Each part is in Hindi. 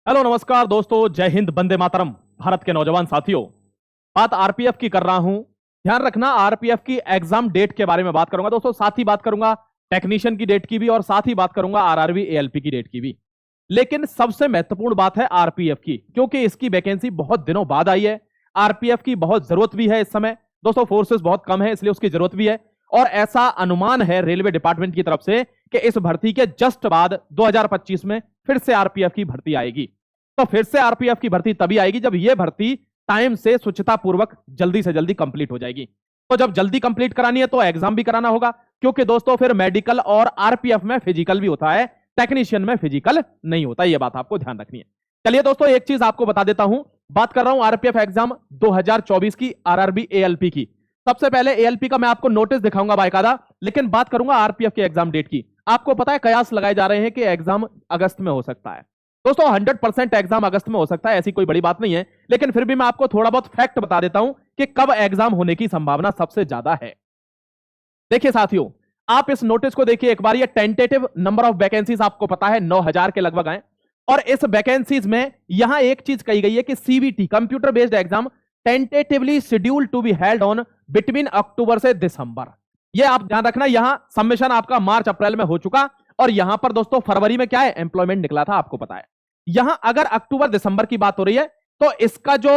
हेलो नमस्कार दोस्तों, जय हिंद, वंदे मातरम। भारत के नौजवान साथियों, बात आरपीएफ की कर रहा हूं। ध्यान रखना, आरपीएफ की एग्जाम डेट के बारे में बात करूंगा दोस्तों, साथ ही बात करूंगा टेक्नीशियन की डेट की भी, और साथ ही बात करूंगा आरआरबी एएलपी की डेट की भी। लेकिन सबसे महत्वपूर्ण बात है आरपीएफ की, क्योंकि इसकी वैकेंसी बहुत दिनों बाद आई है। आरपीएफ की बहुत जरूरत भी है इस समय दोस्तों, फोर्सेस बहुत कम है इसलिए उसकी जरूरत भी है। और ऐसा अनुमान है रेलवे डिपार्टमेंट की तरफ से कि इस भर्ती के जस्ट बाद 2025 में फिर से आरपीएफ की भर्ती आएगी। तो फिर से आरपीएफ की भर्ती तभी आएगी जब यह भर्ती टाइम से स्वच्छता पूर्वक जल्दी से जल्दी कंप्लीट हो जाएगी। तो जब जल्दी कंप्लीट करानी है तो एग्जाम भी कराना होगा, क्योंकि दोस्तों फिर मेडिकल और आरपीएफ में फिजिकल भी होता है, टेक्नीशियन में फिजिकल नहीं होता। यह बात आपको ध्यान रखनी है। चलिए दोस्तों, एक चीज आपको बता देता हूं, बात कर रहा हूं आरपीएफ एग्जाम 2024 की, आरआरबी एएलपी की। सबसे पहले एएलपी का मैं आपको नोटिस दिखाऊंगा बाकायदा, लेकिन बात करूंगा आरपीएफ के एग्जाम डेट की। आपको पता है कयास लगाए जा रहे हैं कि एग्जाम अगस्त में हो सकता है दोस्तों। 100% एग्जाम अगस्त में हो सकता है, ऐसी कोई बड़ी बात नहीं है, लेकिन फिर भी मैं आपको थोड़ा बहुत फैक्ट बता देता हूं कि कब एग्जाम होने की संभावना सबसे ज्यादा है। देखिए साथियों, आप इस नोटिस को देखिए एक बार। ये टेंटेटिव नंबर ऑफ वैकेंसीज आपको पता है 9000 के लगभग आए, और इस वैकेंसीज में यहां एक चीज कही गई है कि CVT computer based exam tentatively scheduled to be held on between October से दिसंबर। ये आप ध्यान रखना, यहां सबमिशन आपका मार्च अप्रैल में हो चुका, और यहां पर दोस्तों फरवरी में क्या है, एम्प्लॉयमेंट निकला था, आपको पता है। यहां अगर अक्टूबर दिसंबर की बात हो रही है तो इसका जो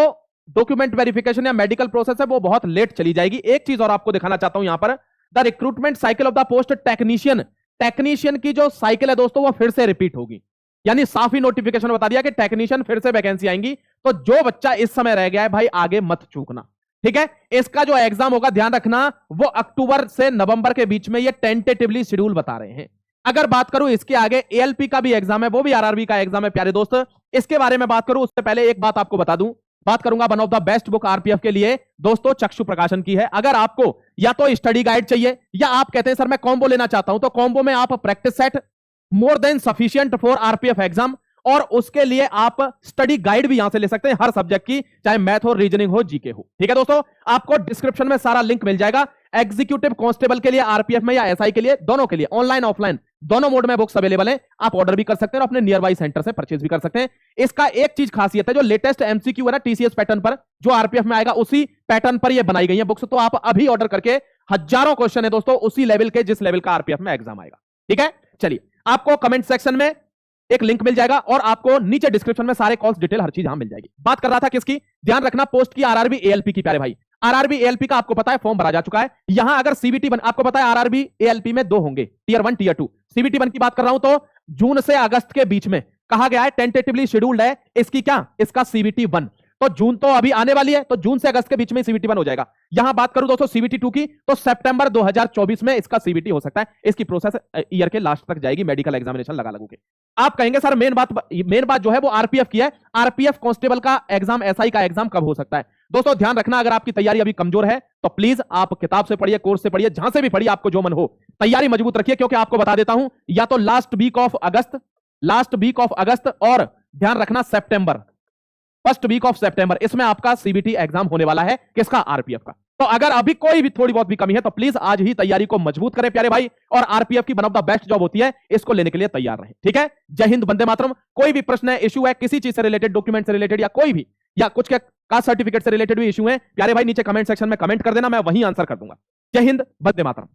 डॉक्यूमेंट वेरिफिकेशन या मेडिकल प्रोसेस है वो बहुत लेट चली जाएगी। एक चीज और आपको दिखाना चाहता हूं यहां पर, the recruitment cycle of the post technician, technician की जो साइकिल है दोस्तों वो फिर से रिपीट होगी। यानी साफ ही नोटिफिकेशन बता दिया कि टेक्नीशियन फिर से वैकेंसी आएंगी। तो जो बच्चा इस समय रह गया है भाई, आगे मत चूकना, ठीक है। इसका जो एग्जाम होगा ध्यान रखना, वो अक्टूबर से नवंबर के बीच में, ये टेंटेटिवली शेड्यूल बता रहे हैं। अगर बात करूं इसके आगे एएलपी का भी एग्जाम है, वो भी आरआरबी का एग्जाम है प्यारे दोस्त। इसके बारे में बात करूं उससे पहले एक बात आपको बता दूं, बात करूंगा one of the best book RPF के लिए दोस्तों, चक्षु प्रकाशन की है। अगर आपको या तो स्टडी गाइड चाहिए, या आप कहते हैं सर मैं कॉम्बो लेना चाहता हूं, तो कॉम्बो में आप practice set more than sufficient for RPF exam, और उसके लिए आप स्टडी गाइड भी यहां से ले सकते हैं हर सब्जेक्ट की, चाहे मैथ हो, रीजनिंग हो, जीके हो, ठीक है दोस्तों। आपको डिस्क्रिप्शन में सारा लिंक मिल जाएगा। एग्जीक्यूटिव कांस्टेबल के लिए, आरपीएफ में या एसआई के लिए, दोनों के लिए ऑनलाइन ऑफलाइन दोनों मोड में बुक्स अवेलेबल है। आप ऑर्डर भी कर सकते हैं और अपने नियर बाई सेंटर से परचेज भी कर सकते हैं। इसका एक चीज खासियत है, जो लेटेस्ट एमसीक्यू है ना टीसीएस पैटर्न पर, जो आरपीएफ में आएगा उसी पैटर्न पर ये बनाई गई है बुक्स। तो आप अभी ऑर्डर करके, हजारों क्वेश्चन है दोस्तों उसी लेवल के जिस लेवल का आरपीएफ में एग्जाम आएगा, ठीक है। चलिए, आपको कमेंट सेक्शन में एक लिंक मिल जाएगा, और आपको नीचे डिस्क्रिप्शन में सारे कॉल्स डिटेल हर चीज यहां मिल जाएगी। बात कर रहा था किसकी, ध्यान रखना, पोस्ट की, आरआरबी एएलपी की प्यारे भाई। आरआरबी एएलपी का आपको पता है फॉर्म भरा जा चुका है। यहां अगर सीबीटी बन, आपको पता है आरआरबी एएलपी में दो होंगे, टीयर 1 टीयर 2। सीबीटी 1 की बात कर रहा हूं तो जून से अगस्त के बीच में कहा गया है, टेंटेटिवली शेड्यूल्ड है इसकी, क्या, इसका सीबीटी 1। तो जून तो अभी आने वाली है, तो जून से अगस्त के बीच में सीबीटी 1 हो जाएगा। यहां बात करूं दोस्तों सीबीटी 2 की, तो सितंबर 2024 में इसका सीबीटी हो सकता है। इसकी प्रोसेस ईयर के लास्ट तक जाएगी, मेडिकल एग्जामिनेशन लगा लगू के। आप कहेंगे सर मेन बात जो है वो आरपीएफ की है, आरपीएफ कांस्टेबल का एग्जाम, एसआई का एग्जाम कब हो सकता है। दोस्तों ध्यान रखना, अगर आपकी तैयारी अभी कमजोर है तो प्लीज आप किताब से पढ़िए, कोर्स से पढ़िए, जहां से भी पढ़िए, आपको जो मन हो, तैयारी मजबूत रखिए। क्योंकि आपको बता देता हूं, या तो लास्ट वीक ऑफ अगस्त, और ध्यान रखना सितंबर, फर्स्ट वीक ऑफ सितंबर, इसमें आपका सीबीटी एग्जाम होने वाला है, किसका, आरपीएफ का। तो अगर अभी कोई भी थोड़ी बहुत भी कमी है तो प्लीज आज ही तैयारी को मजबूत करें प्यारे भाई, और आरपीएफ की one of the best job होती है, इसको लेने के लिए तैयार रहें, ठीक है। जय हिंद, वंदे मातरम। कोई भी प्रश्न है, इशू है किसी चीज से रिलेटेड, डॉक्यूमेंट से रिलेटेड, या कोई भी, या कुछ के कास्ट सर्टिफिकेट से रिलेटेड भी इशू है प्यारे भाई, नीचे कमेंट सेक्शन में कमेंट कर देना, मैं वहीं आंसर कर दूंगा। जय हिंद, वंदे मातरम।